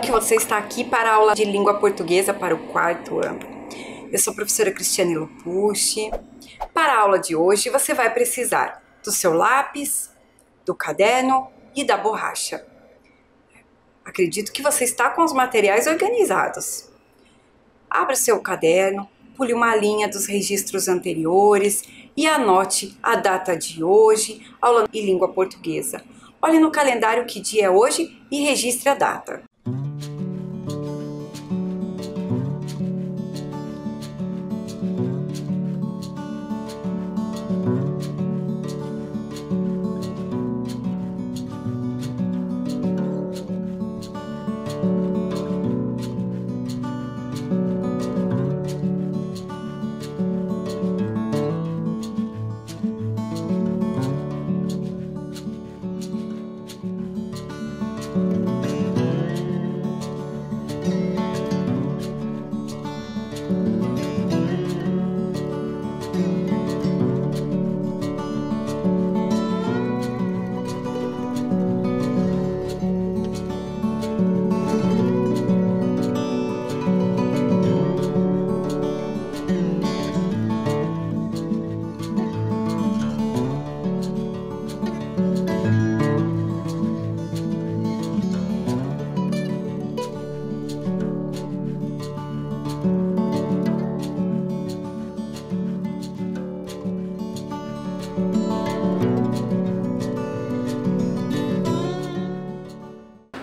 que você está aqui para a aula de língua portuguesa para o 4º ano. Eu sou a professora Cristiane Lopucci. Para a aula de hoje, você vai precisar do seu lápis, do caderno e da borracha. Acredito que você está com os materiais organizados. Abra o seu caderno, pule uma linha dos registros anteriores e anote a data de hoje, aula de língua portuguesa. Olhe no calendário que dia é hoje e registre a data.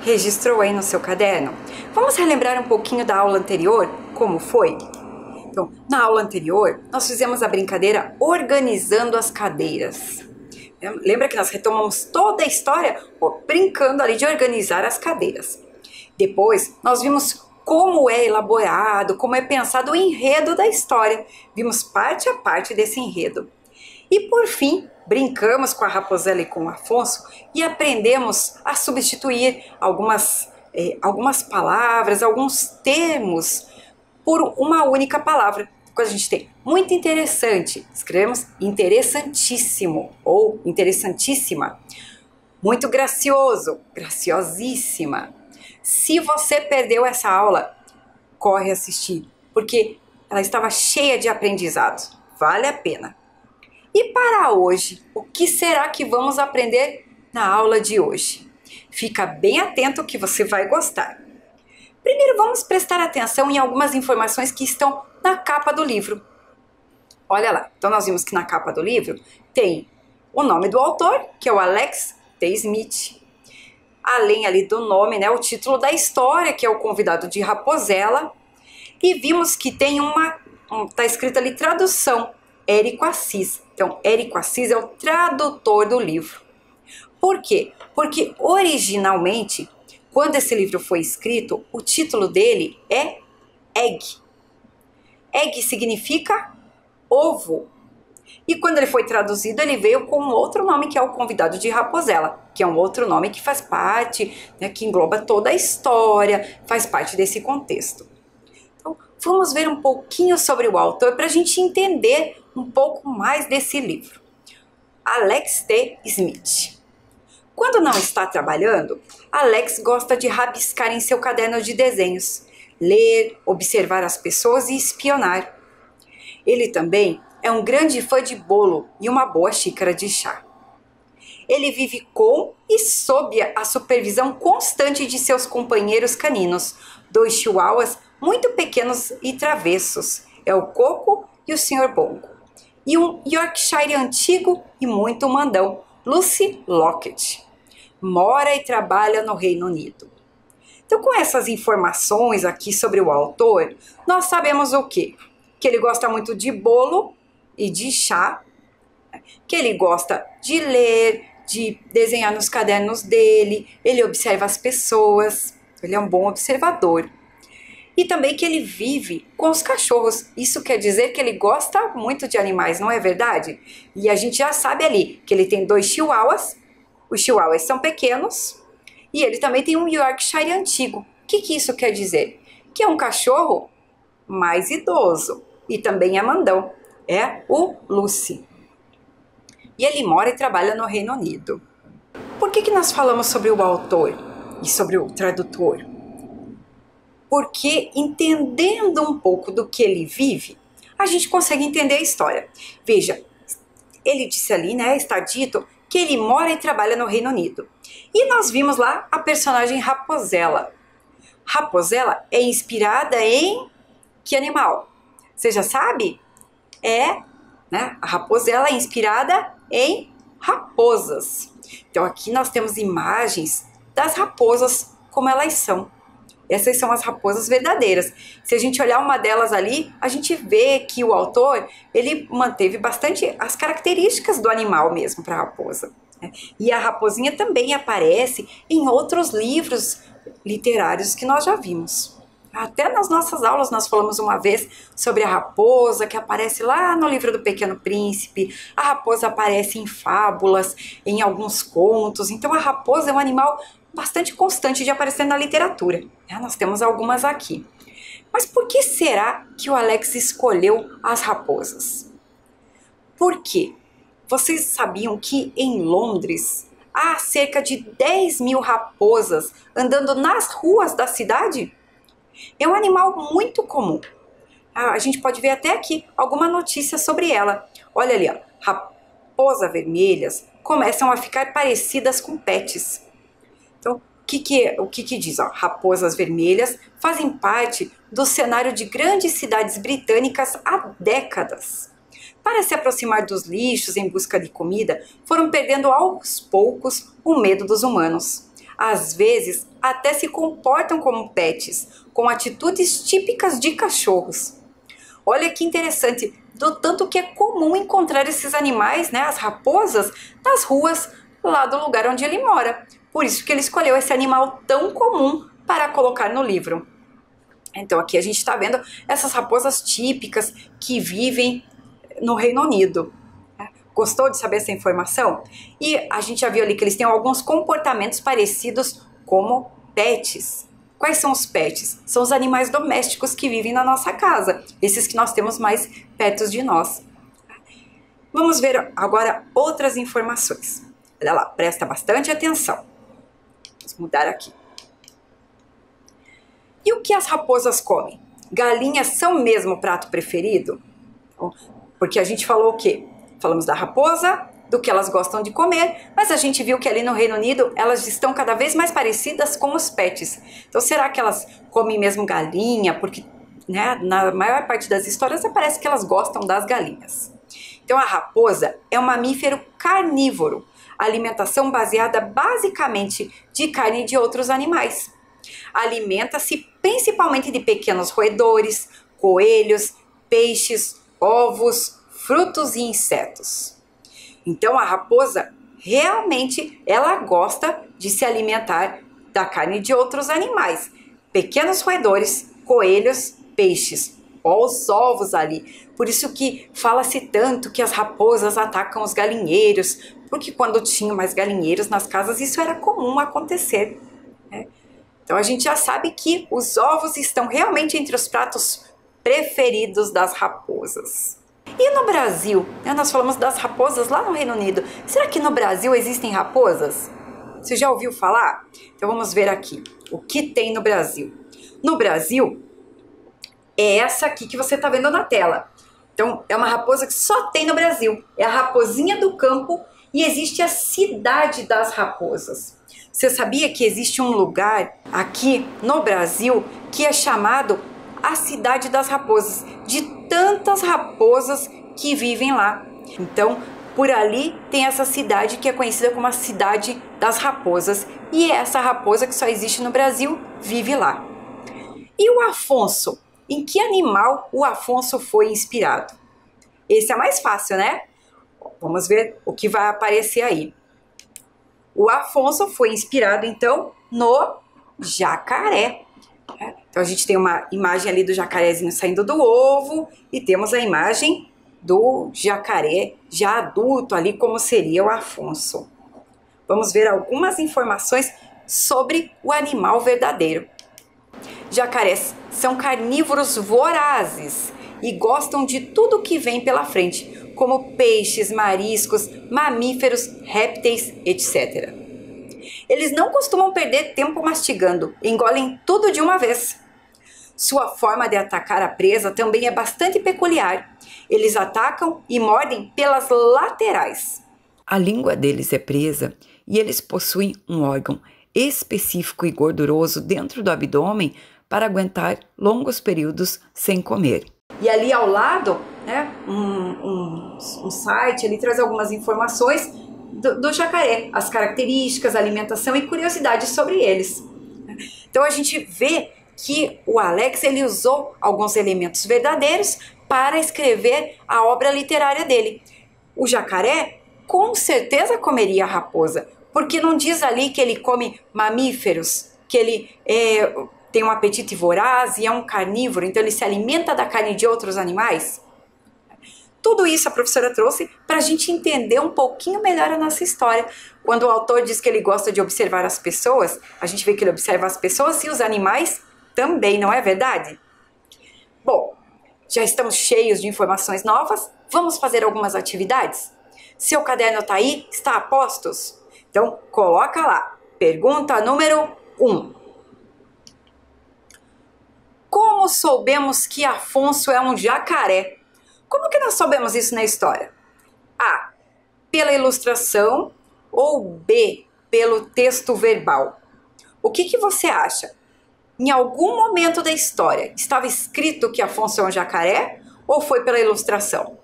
Registrou aí no seu caderno? Vamos relembrar um pouquinho da aula anterior, como foi? Então, na aula anterior, nós fizemos a brincadeira organizando as cadeiras. Lembra que nós retomamos toda a história brincando ali de organizar as cadeiras. Depois, nós vimos como é elaborado, como é pensado o enredo da história. Vimos parte a parte desse enredo. E por fim, brincamos com a Raposela e com o Afonso e aprendemos a substituir algumas palavras, alguns termos por uma única palavra. Quando a gente tem muito interessante, escrevemos interessantíssimo ou interessantíssima. Muito gracioso, graciosíssima. Se você perdeu essa aula, corre assistir, porque ela estava cheia de aprendizado. Vale a pena. E para hoje, o que será que vamos aprender na aula de hoje? Fica bem atento que você vai gostar. Primeiro, vamos prestar atenção em algumas informações que estão na capa do livro. Olha lá, então nós vimos que na capa do livro tem o nome do autor, que é o Alex T. Smith. Além ali do nome, né, o título da história, que é o Convidado de Raposela. E vimos que tem tá escrito ali tradução, Érico Assis. Então, Érico Assis é o tradutor do livro. Por quê? Porque originalmente, quando esse livro foi escrito, o título dele é Egg. Egg significa ovo. E quando ele foi traduzido, ele veio com outro nome, que é o Convidado de Raposela, que é um outro nome que faz parte, né, que engloba toda a história, faz parte desse contexto. Então, vamos ver um pouquinho sobre o autor para a gente entender um pouco mais desse livro. Alex T. Smith. Quando não está trabalhando, Alex gosta de rabiscar em seu caderno de desenhos, ler, observar as pessoas e espionar. Ele também é um grande fã de bolo e uma boa xícara de chá. Ele vive com e sob a supervisão constante de seus companheiros caninos, 2 chihuahuas muito pequenos e travessos, é o Coco e o Sr. Bongo, e um Yorkshire antigo e muito mandão, Lucy Lockett. Mora e trabalha no Reino Unido. Então, com essas informações aqui sobre o autor, nós sabemos o quê? Que ele gosta muito de bolo e de chá, que ele gosta de ler, de desenhar nos cadernos dele, ele observa as pessoas, ele é um bom observador. E também que ele vive com os cachorros. Isso quer dizer que ele gosta muito de animais, não é verdade? E a gente já sabe ali que ele tem 2 chihuahuas. Os chihuahuas são pequenos. E ele também tem um Yorkshire antigo. O que isso quer dizer? Que é um cachorro mais idoso. E também é mandão. É o Lucy. E ele mora e trabalha no Reino Unido. Por que nós falamos sobre o autor e sobre o tradutor? porque entendendo um pouco do que ele vive, a gente consegue entender a história. Veja, ele disse ali, né, está dito que ele mora e trabalha no Reino Unido. E nós vimos lá a personagem Raposela. Raposela é inspirada em que animal? Você já sabe? Né, a Raposela é inspirada em raposas. Então aqui nós temos imagens das raposas como elas são. Essas são as raposas verdadeiras. Se a gente olhar uma delas ali, a gente vê que o autor, ele manteve bastante as características do animal mesmo para a raposa. E a raposinha também aparece em outros livros literários que nós já vimos. Até nas nossas aulas nós falamos uma vez sobre a raposa que aparece lá no livro do Pequeno Príncipe. A raposa aparece em fábulas, em alguns contos. Então a raposa é um animal bastante constante de aparecer na literatura. Nós temos algumas aqui. Mas por que será que o Alex escolheu as raposas? Por quê? Vocês sabiam que em Londres há cerca de 10.000 raposas andando nas ruas da cidade? É um animal muito comum. A gente pode ver até aqui alguma notícia sobre ela. Olha ali, ó, raposas vermelhas começam a ficar parecidas com pets. Então, o que diz? Ó, raposas vermelhas fazem parte do cenário de grandes cidades britânicas há décadas. Para se aproximar dos lixos em busca de comida, foram perdendo aos poucos o medo dos humanos. Às vezes, até se comportam como pets, com atitudes típicas de cachorros. Olha que interessante, do tanto que é comum encontrar esses animais, né, as raposas, nas ruas lá do lugar onde ele mora. Por isso que ele escolheu esse animal tão comum para colocar no livro. Então aqui a gente está vendo essas raposas típicas que vivem no Reino Unido. Gostou de saber essa informação? E a gente já viu ali que eles têm alguns comportamentos parecidos como pets. Quais são os pets? São os animais domésticos que vivem na nossa casa, esses que nós temos mais perto de nós. Vamos ver agora outras informações. Olha lá, presta bastante atenção. Vamos mudar aqui. E o que as raposas comem? Galinhas são mesmo o prato preferido? Porque a gente falou o quê? Falamos da raposa, do que elas gostam de comer, mas a gente viu que ali no Reino Unido elas estão cada vez mais parecidas com os pets. Então será que elas comem mesmo galinha? Porque, né, na maior parte das histórias parece que elas gostam das galinhas. Então a raposa é um mamífero carnívoro, alimentação baseada basicamente de carne de outros animais. Alimenta-se principalmente de pequenos roedores, coelhos, peixes, ovos, frutos e insetos. Então a raposa realmente ela gosta de se alimentar da carne de outros animais, pequenos roedores, coelhos, peixes, ó, os ovos ali. Por isso que fala-se tanto que as raposas atacam os galinheiros, porque quando tinham mais galinheiros nas casas isso era comum acontecer, né? Então a gente já sabe que os ovos estão realmente entre os pratos preferidos das raposas. E no Brasil, né, nós falamos das raposas lá no Reino Unido. Será que no Brasil existem raposas? Você já ouviu falar? Então vamos ver aqui o que tem no Brasil. No Brasil, é essa aqui que você está vendo na tela. Então é uma raposa que só tem no Brasil. É a raposinha do campo e existe a cidade das raposas. Você sabia que existe um lugar aqui no Brasil que é chamado a Cidade das Raposas, de tantas raposas que vivem lá. Então, por ali tem essa cidade que é conhecida como a Cidade das Raposas, e essa raposa que só existe no Brasil vive lá. E o Afonso? Em que animal o Afonso foi inspirado? Esse é mais fácil, né? Vamos ver o que vai aparecer aí. O Afonso foi inspirado, então, no jacaré. Então a gente tem uma imagem ali do jacarezinho saindo do ovo e temos a imagem do jacaré já adulto ali, como seria o Afonso. Vamos ver algumas informações sobre o animal verdadeiro. Jacarés são carnívoros vorazes e gostam de tudo que vem pela frente, como peixes, mariscos, mamíferos, répteis, etc. Eles não costumam perder tempo mastigando, engolem tudo de uma vez. Sua forma de atacar a presa também é bastante peculiar. Eles atacam e mordem pelas laterais. A língua deles é presa e eles possuem um órgão específico e gorduroso dentro do abdômen para aguentar longos períodos sem comer. E ali ao lado, né, um site, ele traz algumas informações do jacaré, as características, alimentação e curiosidades sobre eles. Então a gente vê que o Alex ele usou alguns elementos verdadeiros para escrever a obra literária dele. O jacaré com certeza comeria a raposa, porque não diz ali que ele come mamíferos, que ele tem um apetite voraz e é um carnívoro, então ele se alimenta da carne de outros animais. Tudo isso a professora trouxe para a gente entender um pouquinho melhor a nossa história. Quando o autor diz que ele gosta de observar as pessoas, a gente vê que ele observa as pessoas e os animais também, não é verdade? Bom, já estamos cheios de informações novas, vamos fazer algumas atividades? Seu caderno está aí? Está a postos? Então, coloca lá. Pergunta número 1. Como soubemos que Afonso é um jacaré? Como que nós soubemos isso na história? A. Pela ilustração ou B. Pelo texto verbal? O que você acha? Em algum momento da história estava escrito que Afonso é um jacaré ou foi pela ilustração?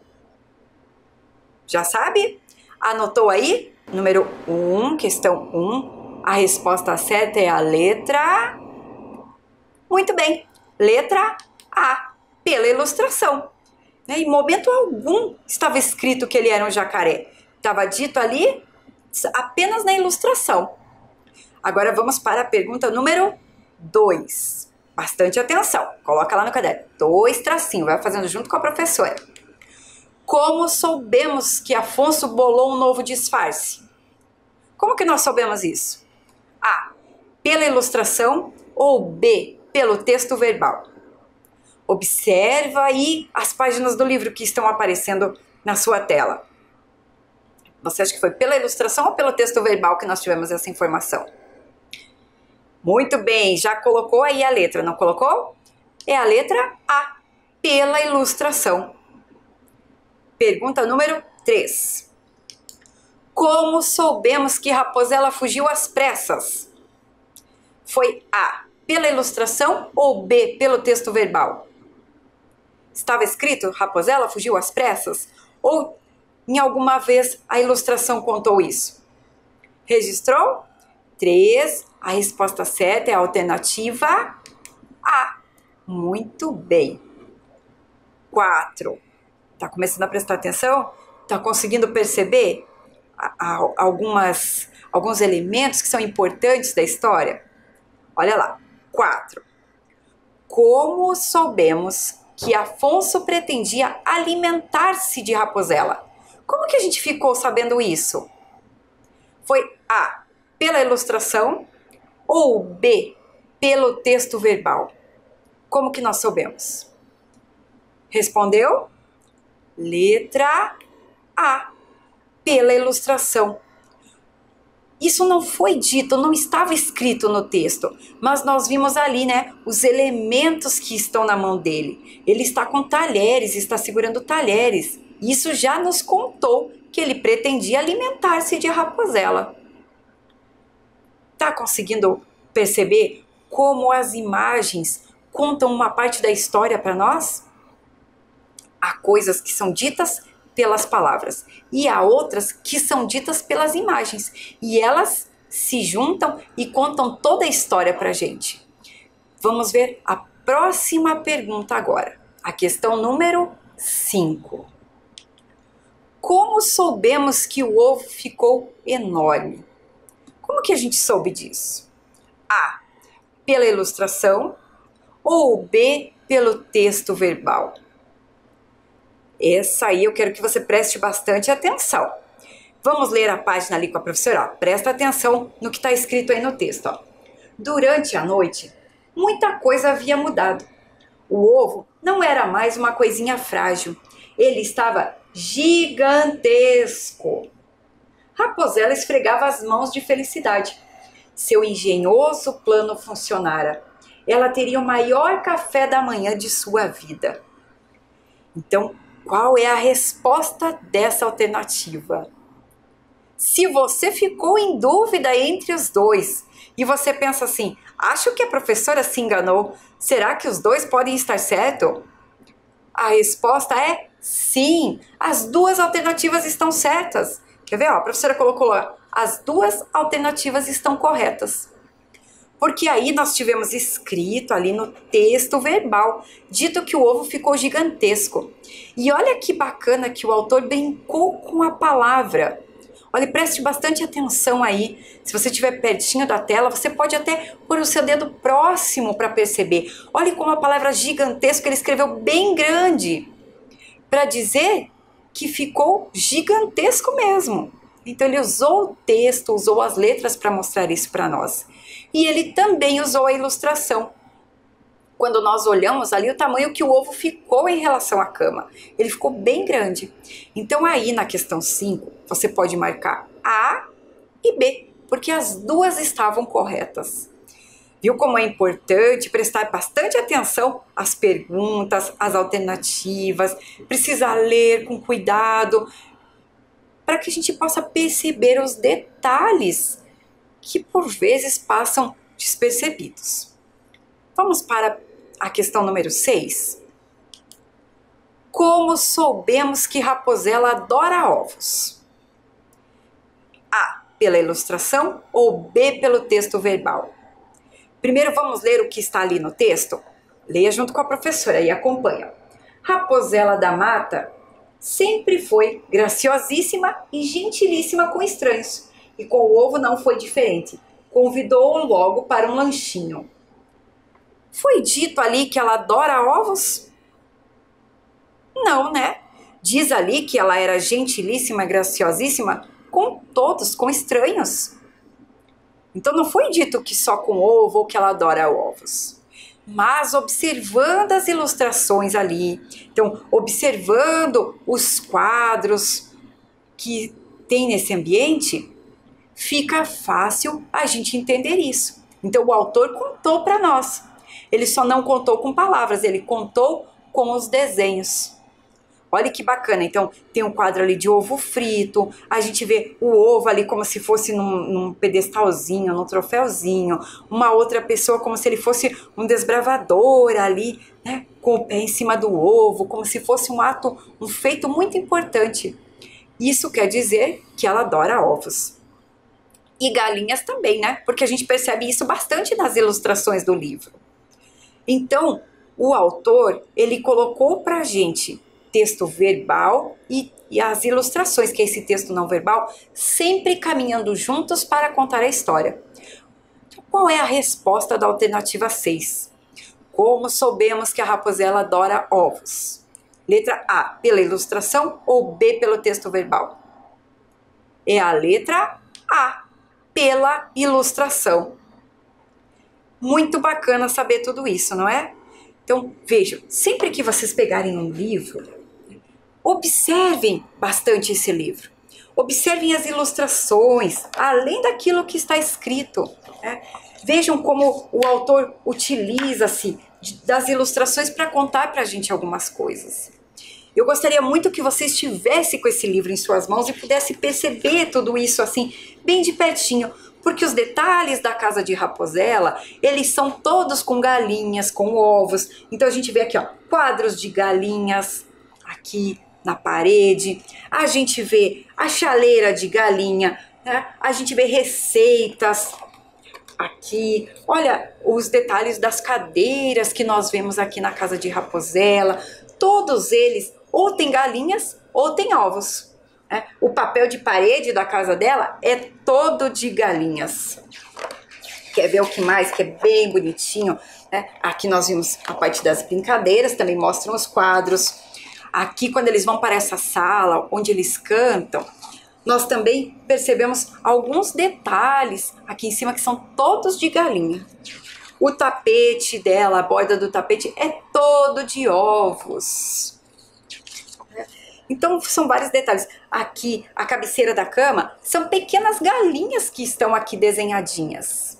Já sabe? Anotou aí? Número 1, questão 1. A resposta certa é a letra... Muito bem. Letra A. Pela ilustração. Em momento algum estava escrito que ele era um jacaré. Estava dito ali apenas na ilustração. Agora vamos para a pergunta número 2. Bastante atenção. Coloca lá no caderno. 2 tracinhos. Vai fazendo junto com a professora. Como soubemos que Afonso bolou um novo disfarce? Como que nós soubemos isso? A. Pela ilustração ou B. Pelo texto verbal? Observa aí as páginas do livro que estão aparecendo na sua tela. Você acha que foi pela ilustração ou pelo texto verbal que nós tivemos essa informação? Muito bem, já colocou aí a letra, não colocou? É a letra A, pela ilustração. Pergunta número 3. Como soubemos que Raposela fugiu às pressas? Foi A, pela ilustração ou B, pelo texto verbal? Estava escrito Raposela fugiu às pressas? Ou em alguma vez a ilustração contou isso? Registrou? 3. A resposta certa é a alternativa A. Muito bem. 4. Está começando a prestar atenção? Está conseguindo perceber alguns elementos que são importantes da história? Olha lá. 4. Como soubemos que Afonso pretendia alimentar-se de Raposela? Como que a gente ficou sabendo isso? Foi A, pela ilustração ou B, pelo texto verbal? Como que nós soubemos? Respondeu? Letra A, pela ilustração. Isso não foi dito, não estava escrito no texto, mas nós vimos ali, né, os elementos que estão na mão dele. Ele está com talheres, está segurando talheres. Isso já nos contou que ele pretendia alimentar-se de Raposela. Está conseguindo perceber como as imagens contam uma parte da história para nós? Há coisas que são ditas pelas palavras e há outras que são ditas pelas imagens e elas se juntam e contam toda a história para a gente. Vamos ver a próxima pergunta agora, a questão número 5. Como soubemos que o ovo ficou enorme? Como que a gente soube disso? A, pela ilustração ou B, pelo texto verbal? Essa aí eu quero que você preste bastante atenção. Vamos ler a página ali com a professora. Ó. Presta atenção no que está escrito aí no texto. Ó. Durante a noite, muita coisa havia mudado. O ovo não era mais uma coisinha frágil. Ele estava gigantesco. Raposela esfregava as mãos de felicidade. Seu engenhoso plano funcionara. ela teria o maior café da manhã de sua vida. Então, qual é a resposta dessa alternativa? Se você ficou em dúvida entre os dois e você pensa assim, acho que a professora se enganou, será que os dois podem estar certos? A resposta é sim, as duas alternativas estão certas. Quer ver? Ó, a professora colocou lá, as duas alternativas estão corretas. Porque aí nós tivemos escrito ali no texto verbal, dito que o ovo ficou gigantesco. E olha que bacana que o autor brincou com a palavra. Olha, preste bastante atenção aí. Se você estiver pertinho da tela, você pode até pôr o seu dedo próximo para perceber. Olha como a palavra gigantesco ele escreveu bem grande, para dizer que ficou gigantesco mesmo. Então ele usou o texto, usou as letras para mostrar isso para nós. E ele também usou a ilustração. Quando nós olhamos ali o tamanho que o ovo ficou em relação à cama. Ele ficou bem grande. Então aí na questão 5, você pode marcar A e B, porque as duas estavam corretas. Viu como é importante prestar bastante atenção às perguntas, às alternativas, precisa ler com cuidado, para que a gente possa perceber os detalhes que por vezes passam despercebidos. Vamos para a questão número 6. Como soubemos que Raposela adora ovos? A, pela ilustração ou B, pelo texto verbal? Primeiro vamos ler o que está ali no texto? Leia junto com a professora e acompanha. Raposela da Mata sempre foi graciosíssima e gentilíssima com estranhos, e com o ovo não foi diferente. Convidou-o logo para um lanchinho. Foi dito ali que ela adora ovos? Não, né? Diz ali que ela era gentilíssima e graciosíssima com todos, com estranhos. Então não foi dito que só com ovo ou que ela adora ovos. Mas observando as ilustrações ali, então observando os quadros que tem nesse ambiente, fica fácil a gente entender isso. Então o autor contou para nós. Ele só não contou com palavras, ele contou com os desenhos. Olha que bacana, então tem um quadro ali de ovo frito, a gente vê o ovo ali como se fosse num pedestalzinho, num troféuzinho, uma outra pessoa como se ele fosse um desbravador ali, né, com o pé em cima do ovo, como se fosse um feito muito importante. Isso quer dizer que ela adora ovos. E galinhas também, né, porque a gente percebe isso bastante nas ilustrações do livro. Então, o autor, ele colocou pra gente texto verbal e as ilustrações, que é esse texto não verbal, sempre caminhando juntos para contar a história. Qual é a resposta da alternativa 6? Como soubemos que a Raposela adora ovos? Letra A, pela ilustração ou B, pelo texto verbal? É a letra A, pela ilustração. Muito bacana saber tudo isso, não é? Então, vejam, sempre que vocês pegarem um livro, observem bastante esse livro. Observem as ilustrações, além daquilo que está escrito, né? Vejam como o autor utiliza-se das ilustrações para contar para a gente algumas coisas. Eu gostaria muito que você estivesse com esse livro em suas mãos e pudesse perceber tudo isso assim, bem de pertinho, porque os detalhes da casa de Raposela, eles são todos com galinhas, com ovos. Então a gente vê aqui, ó, quadros de galinhas aqui na parede, a gente vê a chaleira de galinha, né? A gente vê receitas aqui, olha os detalhes das cadeiras que nós vemos aqui na casa de Raposela, todos eles ou tem galinhas ou tem ovos. O papel de parede da casa dela é todo de galinhas. Quer ver o que mais? Que é bem bonitinho, né? Aqui nós vimos a parte das brincadeiras, também mostram os quadros. Aqui, quando eles vão para essa sala onde eles cantam, nós também percebemos alguns detalhes aqui em cima que são todos de galinha. O tapete dela, a borda do tapete é todo de ovos. Então, são vários detalhes. Aqui, a cabeceira da cama, são pequenas galinhas que estão aqui desenhadinhas.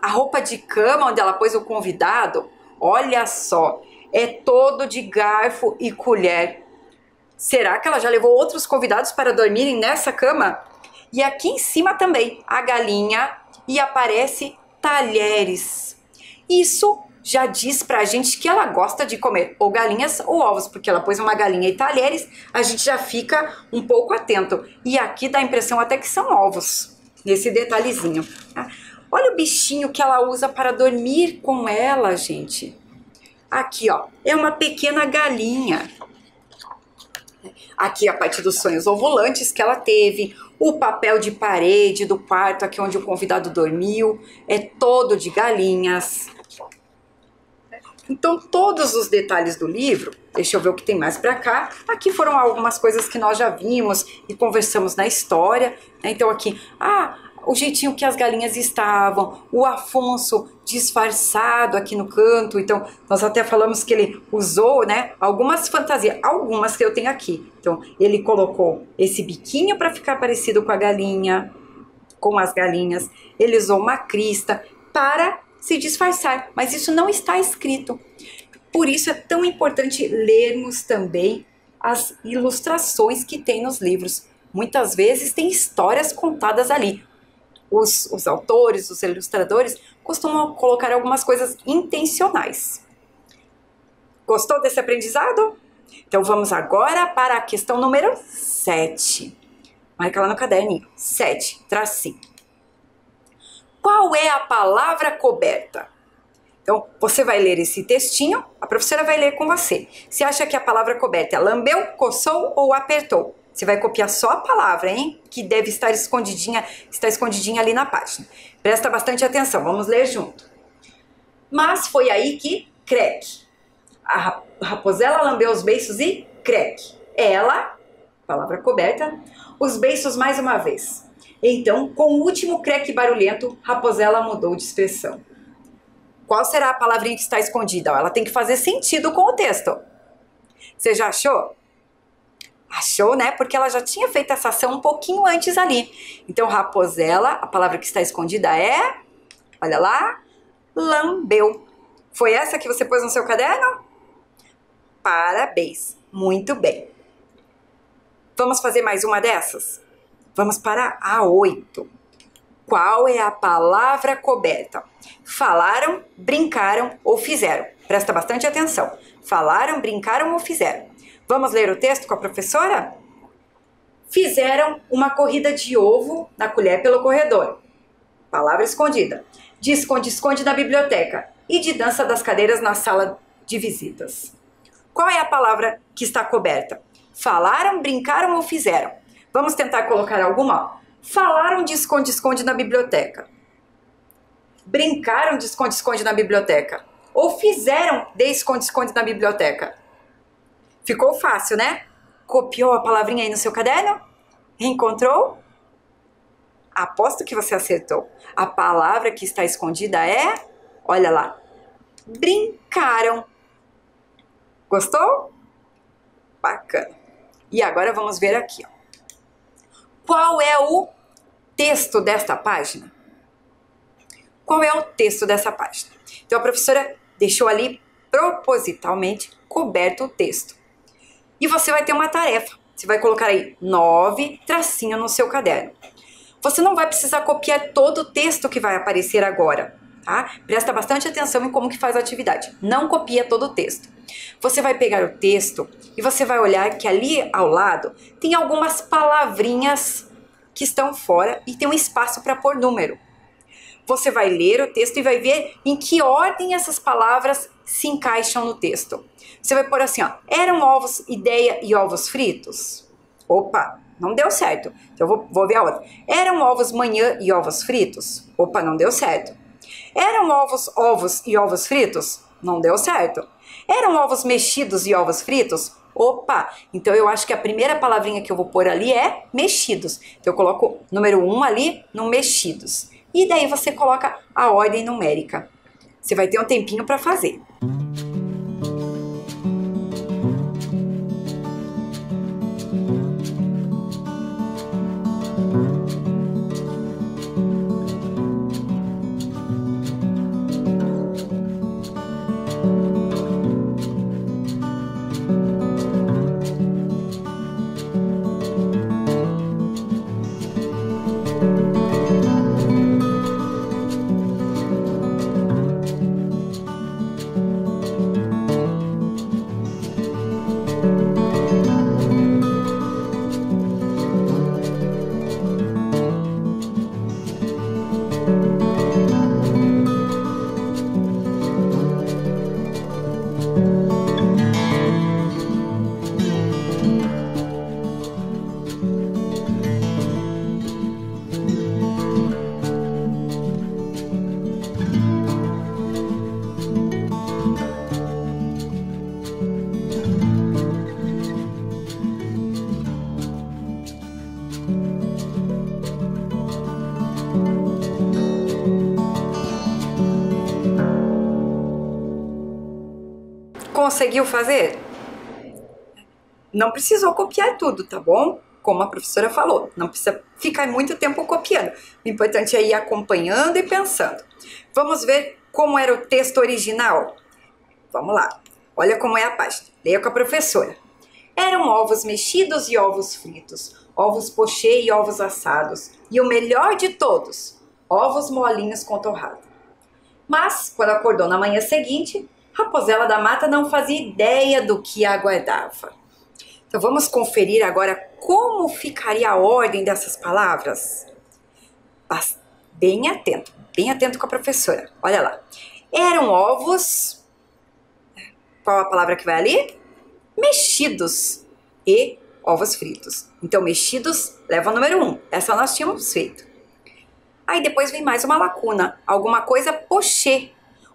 A roupa de cama onde ela pôs o convidado, olha só, é todo de garfo e colher. Será que ela já levou outros convidados para dormirem nessa cama? E aqui em cima também, a galinha, e aparece talheres. Isso já diz pra gente que ela gosta de comer ou galinhas ou ovos, porque ela pôs uma galinha e talheres, a gente já fica um pouco atento. E aqui dá a impressão até que são ovos, nesse detalhezinho. Olha o bichinho que ela usa para dormir com ela, gente. Aqui, ó, é uma pequena galinha. Aqui a parte dos sonhos ovulantes que ela teve, o papel de parede do quarto, aqui onde o convidado dormiu, é todo de galinhas. Então, todos os detalhes do livro, deixa eu ver o que tem mais pra cá. Aqui foram algumas coisas que nós já vimos e conversamos na história. Então, aqui, o jeitinho que as galinhas estavam, o Afonso disfarçado aqui no canto. Então, nós até falamos que ele usou, né, algumas fantasias, algumas que eu tenho aqui. Então, ele colocou esse biquinho para ficar parecido com a galinha, com as galinhas. Ele usou uma crista para se disfarçar, mas isso não está escrito. Por isso é tão importante lermos também as ilustrações que tem nos livros. Muitas vezes tem histórias contadas ali. Os autores, os ilustradores costumam colocar algumas coisas intencionais. Gostou desse aprendizado? Então vamos agora para a questão número 7. Marca lá no caderninho. 7, tracinho. Qual é a palavra coberta? Então, você vai ler esse textinho, a professora vai ler com você. Você acha que a palavra coberta é lambeu, coçou ou apertou? Você vai copiar só a palavra, hein? Que deve estar escondidinha ali na página. Presta bastante atenção, vamos ler junto. Mas foi aí que, creque. A raposela lambeu os beiços e creque. Ela, palavra coberta, os beiços mais uma vez. Então, com o último creque barulhento, Raposela mudou de expressão. Qual será a palavrinha que está escondida? Ela tem que fazer sentido com o texto. Você já achou? Achou, né? Porque ela já tinha feito essa ação um pouquinho antes ali. Então, Raposela, a palavra que está escondida é, olha lá, lambeu. Foi essa que você pôs no seu caderno? Parabéns, muito bem. Vamos fazer mais uma dessas? Vamos para a 8. Qual é a palavra coberta? Falaram, brincaram ou fizeram. Presta bastante atenção. Falaram, brincaram ou fizeram. Vamos ler o texto com a professora? Fizeram uma corrida de ovo na colher pelo corredor. Palavra escondida. De esconde-esconde na biblioteca. E de dança das cadeiras na sala de visitas. Qual é a palavra que está coberta? Falaram, brincaram ou fizeram? Vamos tentar colocar alguma? Falaram de esconde-esconde na biblioteca. Brincaram de esconde-esconde na biblioteca. Ou fizeram de esconde-esconde na biblioteca. Ficou fácil, né? Copiou a palavrinha aí no seu caderno? Encontrou? Aposto que você acertou. A palavra que está escondida é, olha lá, brincaram. Gostou? Bacana. E agora vamos ver aqui, ó. Qual é o texto desta página? Qual é o texto dessa página? Então a professora deixou ali propositalmente coberto o texto. E você vai ter uma tarefa. Você vai colocar aí 9 tracinho no seu caderno. Você não vai precisar copiar todo o texto que vai aparecer agora, tá? Presta bastante atenção em como que faz a atividade. Não copia todo o texto. Você vai pegar o texto e você vai olhar que ali ao lado tem algumas palavrinhas que estão fora e tem um espaço para pôr número. Você vai ler o texto e vai ver em que ordem essas palavras se encaixam no texto. Você vai pôr assim, ó, eram ovos, ideia e ovos fritos? Opa, não deu certo. Então eu vou ver a outra. Eram ovos manhã e ovos fritos? Opa, não deu certo. Eram ovos e ovos fritos? Não deu certo. Eram ovos mexidos e ovos fritos? Opa, então eu acho que a primeira palavrinha que eu vou pôr ali é mexidos. Então eu coloco número 1 ali no mexidos. E daí você coloca a ordem numérica. Você vai ter um tempinho para fazer. Conseguiu fazer? Não precisou copiar tudo, tá bom? Como a professora falou, não precisa ficar muito tempo copiando. O importante é ir acompanhando e pensando. Vamos ver como era o texto original? Vamos lá. Olha como é a página. Leia com a professora. Eram ovos mexidos e ovos fritos, ovos pochê e ovos assados, e o melhor de todos, ovos molinhos com torrada. Mas, quando acordou na manhã seguinte, Raposela da Mata não fazia ideia do que a aguardava. Então vamos conferir agora como ficaria a ordem dessas palavras? Bem atento com a professora. Olha lá. Eram ovos... Qual a palavra que vai ali? Mexidos e ovos fritos. Então, mexidos leva o número 1. Essa nós tínhamos feito. Aí depois vem mais uma lacuna. Alguma coisa pochê.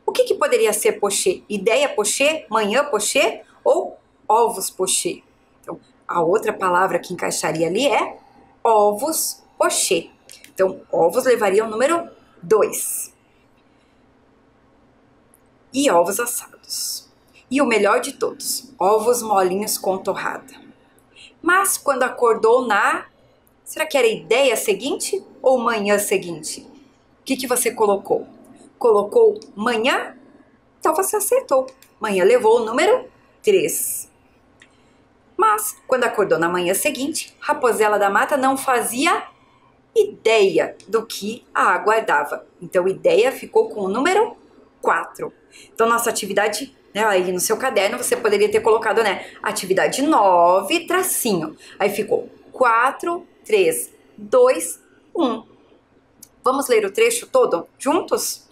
O que poderia ser pochê? Ideia pochê? Manhã pochê? Ou ovos pochê? Então, a outra palavra que encaixaria ali é ovos pochê. Então, ovos levaria o número 2. E ovos assados. E o melhor de todos, ovos molinhos com torrada. Mas quando acordou será que era ideia seguinte ou manhã seguinte? O que você colocou? Colocou manhã? Então você acertou. Manhã levou o número 3. Mas quando acordou na manhã seguinte, Raposela da Mata não fazia ideia do que a aguardava. Então ideia ficou com o número 4. Então nossa atividade... Aí no seu caderno você poderia ter colocado, atividade 9, tracinho. Aí ficou 4, 3, 2, 1. Vamos ler o trecho todo juntos?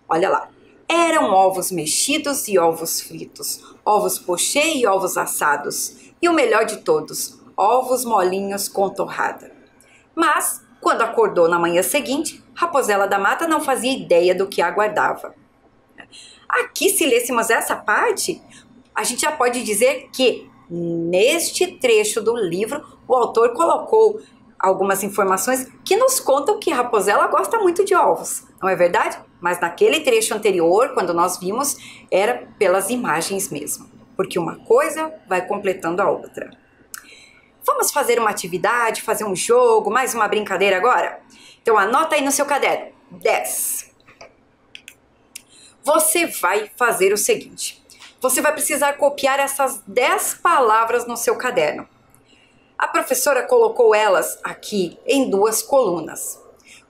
Olha lá. Eram ovos mexidos e ovos fritos, ovos pochê e ovos assados, e o melhor de todos, ovos molinhos com torrada. Mas, quando acordou na manhã seguinte, Raposela da Mata não fazia ideia do que a aguardava. Aqui, se lêssemos essa parte, a gente já pode dizer que neste trecho do livro o autor colocou algumas informações que nos contam que Raposela gosta muito de ovos, não é verdade? Mas naquele trecho anterior, quando nós vimos, era pelas imagens mesmo, porque uma coisa vai completando a outra. Vamos fazer uma atividade, fazer um jogo, mais uma brincadeira agora? Então anota aí no seu caderno, 10. Você vai fazer o seguinte, você vai precisar copiar essas 10 palavras no seu caderno. A professora colocou elas aqui em 2 colunas.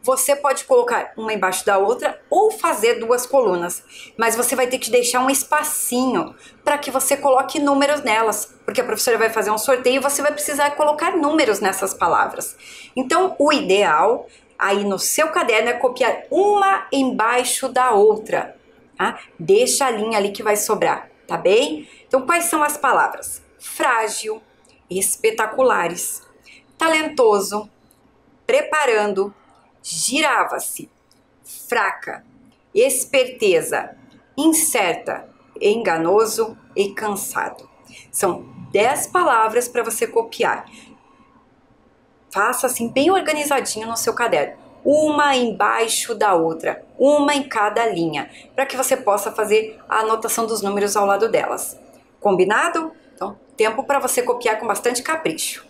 Você pode colocar uma embaixo da outra ou fazer 2 colunas, mas você vai ter que deixar um espacinho para que você coloque números nelas, porque a professora vai fazer um sorteio e você vai precisar colocar números nessas palavras. Então, o ideal aí no seu caderno é copiar uma embaixo da outra. Tá? Deixa a linha ali que vai sobrar, tá bem? Então, quais são as palavras? Frágil, espetaculares, talentoso, preparando, girava-se, fraca, esperteza, incerta, enganoso e cansado. São 10 palavras para você copiar. Faça assim bem organizadinho no seu caderno. Uma embaixo da outra, uma em cada linha, para que você possa fazer a anotação dos números ao lado delas. Combinado? Então, tempo para você copiar com bastante capricho.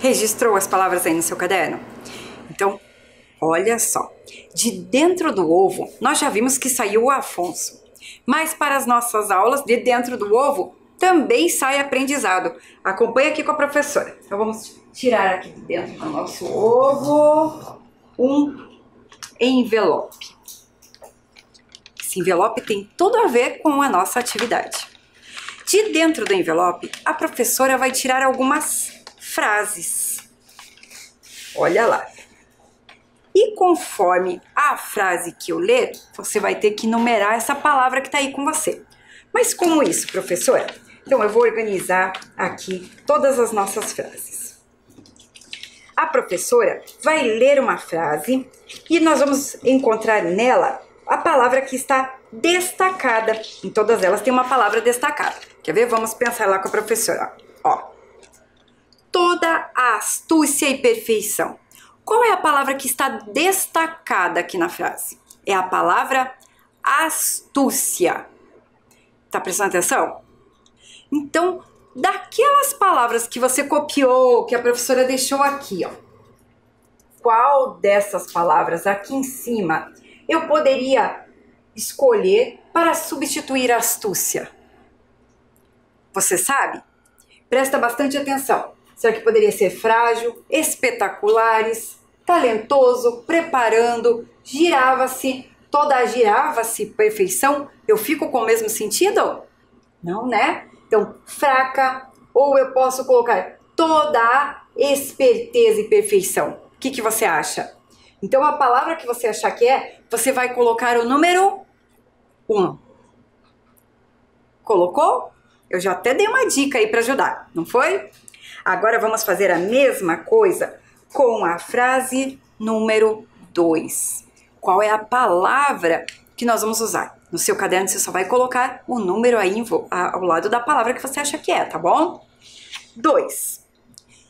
Registrou as palavras aí no seu caderno? Então, olha só. De dentro do ovo, nós já vimos que saiu o Afonso. Mas para as nossas aulas, de dentro do ovo, também sai aprendizado. Acompanhe aqui com a professora. Então, vamos tirar aqui de dentro do nosso ovo um envelope. Esse envelope tem tudo a ver com a nossa atividade. De dentro do envelope, a professora vai tirar algumas frases. Olha lá. E conforme a frase que eu ler, você vai ter que numerar essa palavra que está aí com você. Mas como isso, professora? Então, eu vou organizar aqui todas as nossas frases. A professora vai ler uma frase e nós vamos encontrar nela a palavra que está destacada. Em todas elas tem uma palavra destacada. Quer ver? Vamos pensar lá com a professora. Ó. Toda a astúcia e perfeição. Qual é a palavra que está destacada aqui na frase? É a palavra astúcia. Tá prestando atenção? Então, daquelas palavras que você copiou, que a professora deixou aqui, ó. Qual dessas palavras aqui em cima eu poderia escolher para substituir a astúcia? Você sabe? Presta bastante atenção. Será que poderia ser frágil, espetaculares, talentoso, preparando, girava-se, toda girava-se, perfeição? Eu fico com o mesmo sentido? Não, né? Então, fraca, ou eu posso colocar toda a esperteza e perfeição. O que você acha? Então, a palavra que você achar que é, você vai colocar o número 1. Colocou? Eu já até dei uma dica aí para ajudar, não foi? Agora vamos fazer a mesma coisa com a frase número 2. Qual é a palavra que nós vamos usar? No seu caderno você só vai colocar o número aí ao lado da palavra que você acha que é, tá bom? 2.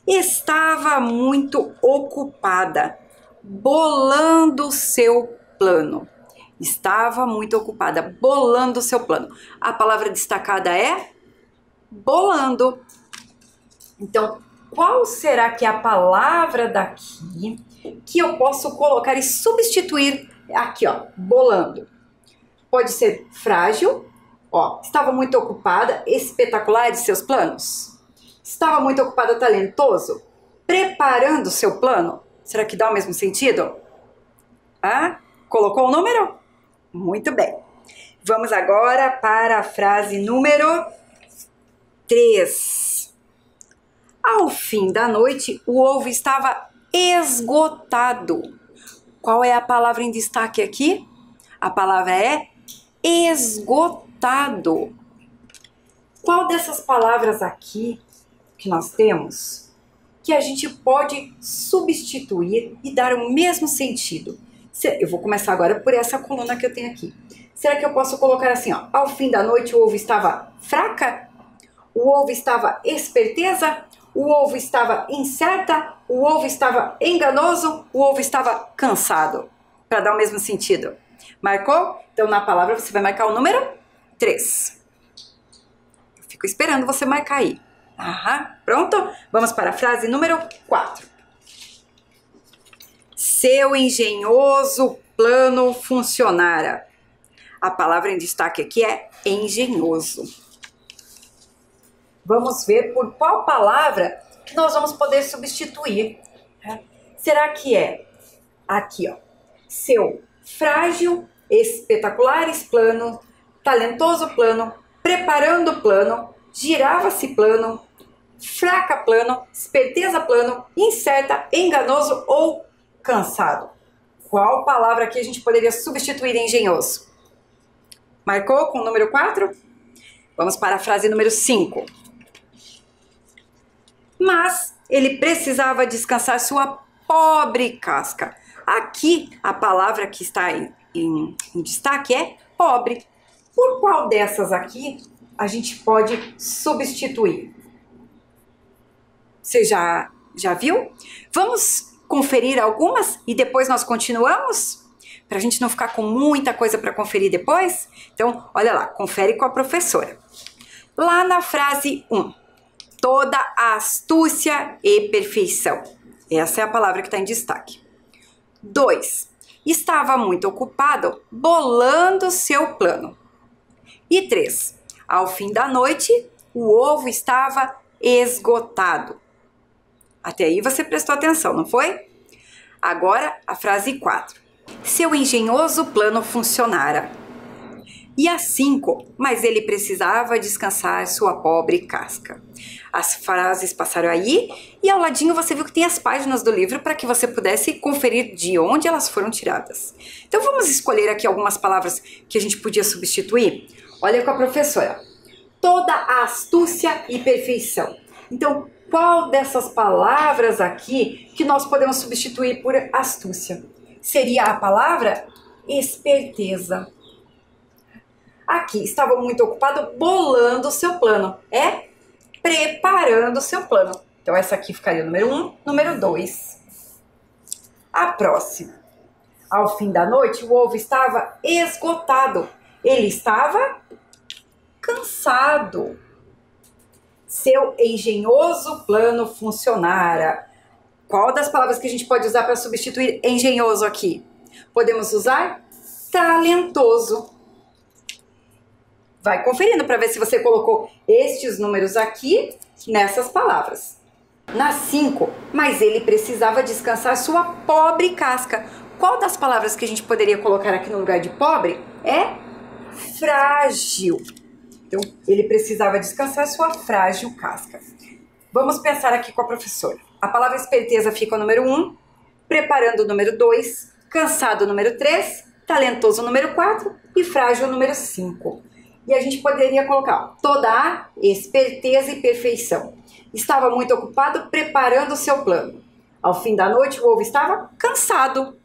Estava muito ocupada, bolando seu plano. Estava muito ocupada, bolando seu plano. A palavra destacada é bolando. Então, qual será que é a palavra daqui que eu posso colocar e substituir aqui, ó, bolando? Pode ser frágil, ó, estava muito ocupada, espetacular de seus planos. Estava muito ocupada, talentoso, preparando seu plano. Será que dá o mesmo sentido? Ah, colocou o número? Muito bem. Vamos agora para a frase número 3. Ao fim da noite, o ovo estava esgotado. Qual é a palavra em destaque aqui? A palavra é esgotado. Qual dessas palavras aqui que nós temos que a gente pode substituir e dar o mesmo sentido? Eu vou começar agora por essa coluna que eu tenho aqui. Será que eu posso colocar assim, ó? Ao fim da noite, o ovo estava fraca? O ovo estava esperteza? O ovo estava incerta, o ovo estava enganoso, o ovo estava cansado. Para dar o mesmo sentido. Marcou? Então, na palavra, você vai marcar o número 3. Eu fico esperando você marcar aí. Aham, pronto? Vamos para a frase número 4. Seu engenhoso plano funcionara. A palavra em destaque aqui é engenhoso. Vamos ver por qual palavra que nós vamos poder substituir. Será que é aqui, ó, seu frágil, espetaculares plano, talentoso plano, preparando plano, girava-se plano, fraca plano, esperteza plano, incerta, enganoso ou cansado? Qual palavra aqui a gente poderia substituir em engenhoso? Marcou com o número 4? Vamos para a frase número 5. Mas ele precisava descansar sua pobre casca. Aqui, a palavra que está em destaque é pobre. Por qual dessas aqui a gente pode substituir? Você já viu? Vamos conferir algumas e depois nós continuamos? Para a gente não ficar com muita coisa para conferir depois? Então, olha lá, confere com a professora. Lá na frase 1. toda astúcia e perfeição. Essa é a palavra que está em destaque. 2. Estava muito ocupado bolando seu plano. E 3. Ao fim da noite, o ovo estava esgotado. Até aí você prestou atenção, não foi? Agora a frase 4. Seu engenhoso plano funcionara. E a 5, mas ele precisava descansar sua pobre casca. As frases passaram aí e ao ladinho você viu que tem as páginas do livro para que você pudesse conferir de onde elas foram tiradas. Então vamos escolher aqui algumas palavras que a gente podia substituir? Olha com a professora. Toda astúcia e perfeição. Então, qual dessas palavras aqui que nós podemos substituir por astúcia? Seria a palavra esperteza. Aqui, estava muito ocupado bolando o seu plano. É preparando o seu plano. Então, essa aqui ficaria o número 1. Número 2. A próxima. Ao fim da noite, o ovo estava esgotado. Ele estava cansado. Seu engenhoso plano funcionara. Qual das palavras que a gente pode usar para substituir engenhoso aqui? Podemos usar talentoso. Vai conferindo para ver se você colocou estes números aqui nessas palavras. Na 5, mas ele precisava descansar sua pobre casca. Qual das palavras que a gente poderia colocar aqui no lugar de pobre é frágil. Então, ele precisava descansar sua frágil casca. Vamos pensar aqui com a professora. A palavra esperteza fica o número 1, preparando o número 2, cansado o número 3, talentoso o número 4 e frágil o número 5. E a gente poderia colocar toda a esperteza e perfeição. Estava muito ocupado preparando o seu plano. Ao fim da noite, o ovo estava cansado.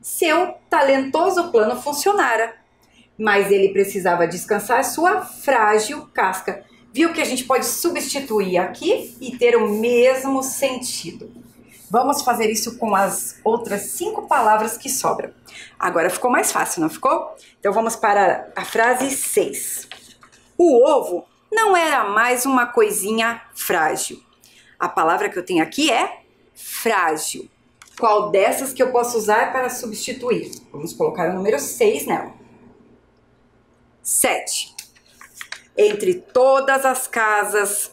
Seu talentoso plano funcionara, mas ele precisava descansar sua frágil casca. Viu que a gente pode substituir aqui e ter o mesmo sentido. Vamos fazer isso com as outras 5 palavras que sobram. Agora ficou mais fácil, não ficou? Então vamos para a frase 6. O ovo não era mais uma coisinha frágil. A palavra que eu tenho aqui é frágil. Qual dessas que eu posso usar para substituir? Vamos colocar o número 6 nela. 7. Entre todas as casas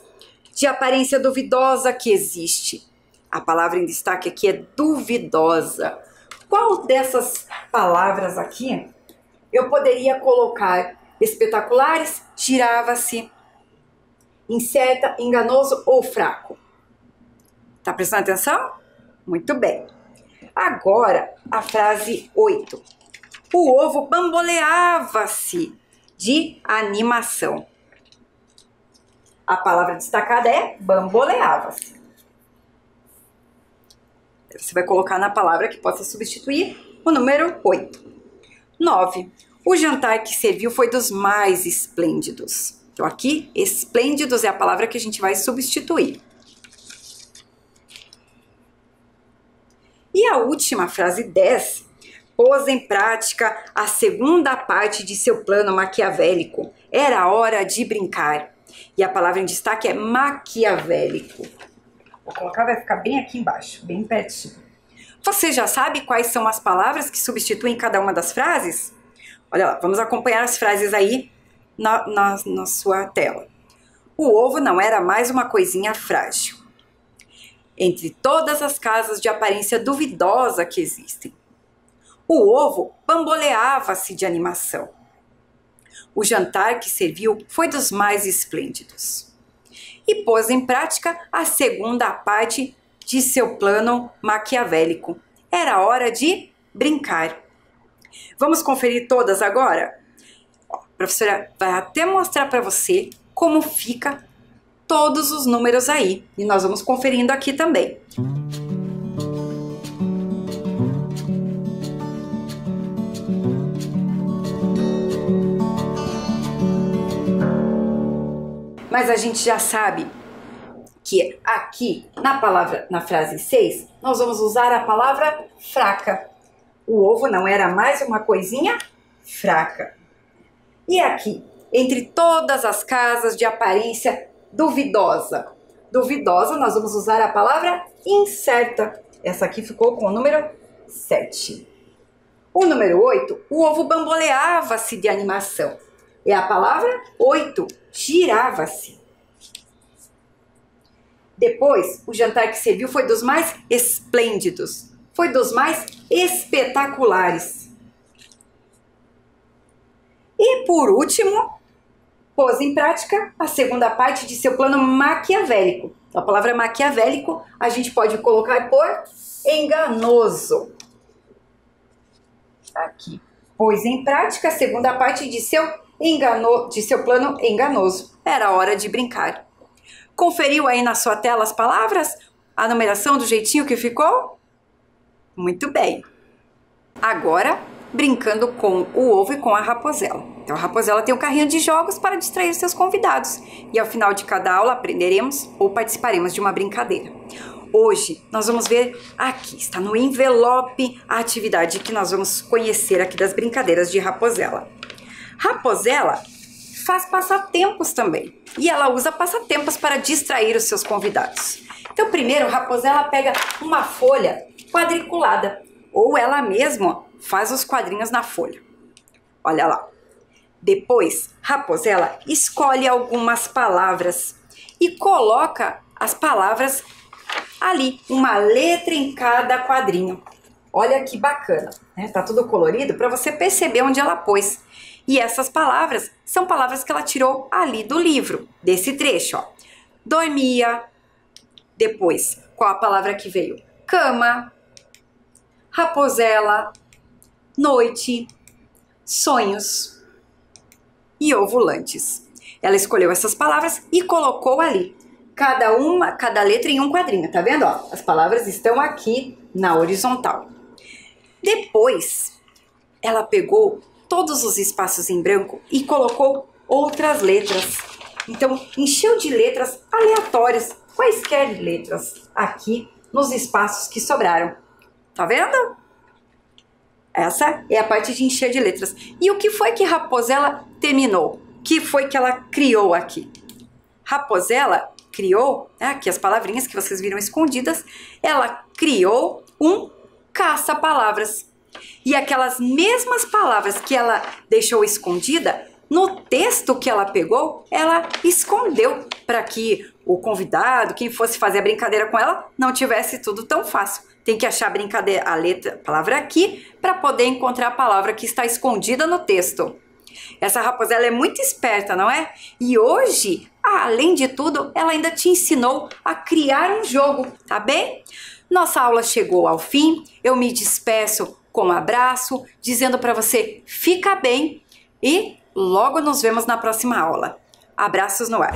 de aparência duvidosa que existe. A palavra em destaque aqui é duvidosa. Qual dessas palavras aqui eu poderia colocar? Espetaculares, girava-se, incerta, enganoso ou fraco? Tá prestando atenção? Muito bem. Agora, a frase 8. O ovo bamboleava-se de animação. A palavra destacada é bamboleava-se. Você vai colocar na palavra que possa substituir o número 8. 9. O jantar que serviu foi dos mais esplêndidos. Então aqui, esplêndidos é a palavra que a gente vai substituir. E a última frase 10. Pôs em prática a segunda parte de seu plano maquiavélico. Era hora de brincar. E a palavra em destaque é maquiavélico. Vou colocar, vai ficar bem aqui embaixo, bem pertinho. Você já sabe quais são as palavras que substituem cada uma das frases? Olha lá, vamos acompanhar as frases aí na sua tela. O ovo não era mais uma coisinha frágil. Entre todas as casas de aparência duvidosa que existem. O ovo bamboleava-se de animação. O jantar que serviu foi dos mais esplêndidos. E pôs em prática a segunda parte de seu plano maquiavélico. Era hora de brincar. Vamos conferir todas agora? A professora vai até mostrar para você como fica todos os números aí. E nós vamos conferindo aqui também. Mas a gente já sabe que aqui na frase 6, nós vamos usar a palavra fraca. O ovo não era mais uma coisinha fraca. E aqui, entre todas as casas de aparência duvidosa, duvidosa, nós vamos usar a palavra incerta. Essa aqui ficou com o número 7. O número 8, o ovo bamboleava-se de animação. É a palavra 8, girava-se. Depois, o jantar que serviu foi dos mais esplêndidos, foi dos mais espetaculares. E por último, pôs em prática a segunda parte de seu plano maquiavélico. A palavra maquiavélico a gente pode colocar por enganoso. Aqui. Pôs em prática a segunda parte de seu plano enganoso. Era hora de brincar. Conferiu aí na sua tela as palavras? A numeração do jeitinho que ficou? Muito bem. Agora, brincando com o ovo e com a raposela. Então, a raposela tem um carrinho de jogos para distrair seus convidados. E ao final de cada aula, aprenderemos ou participaremos de uma brincadeira. Hoje, nós vamos ver aqui, está no envelope, a atividade que nós vamos conhecer aqui das brincadeiras de raposela. Raposela faz passatempos também. E ela usa passatempos para distrair os seus convidados. Então, primeiro, Raposela pega uma folha quadriculada. Ou ela mesma faz os quadrinhos na folha. Olha lá. Depois, Raposela escolhe algumas palavras e coloca as palavras ali, uma letra em cada quadrinho. Olha que bacana, né? Tá tudo colorido para você perceber onde ela pôs. E essas palavras são palavras que ela tirou ali do livro, desse trecho, ó. Dormia. Depois, qual a palavra que veio? Cama, raposela, noite, sonhos e ovulantes. Ela escolheu essas palavras e colocou ali. Cada letra em um quadrinho, tá vendo? Ó, as palavras estão aqui na horizontal. Depois, ela pegou todos os espaços em branco e colocou outras letras. Então, encheu de letras aleatórias, quaisquer letras, aqui nos espaços que sobraram. Tá vendo? Essa é a parte de encher de letras. E o que foi que Raposela terminou? O que foi que ela criou aqui? Raposela criou, aqui as palavrinhas que vocês viram escondidas, ela criou um caça-palavras. E aquelas mesmas palavras que ela deixou escondida, no texto que ela pegou, ela escondeu para que o convidado, quem fosse fazer a brincadeira com ela, não tivesse tudo tão fácil. Tem que achar a palavra aqui para poder encontrar a palavra que está escondida no texto. Essa Raposela é muito esperta, não é? E hoje, além de tudo, ela ainda te ensinou a criar um jogo, tá bem? Nossa aula chegou ao fim, eu me despeço com um abraço, dizendo para você fica bem e logo nos vemos na próxima aula. Abraços no ar!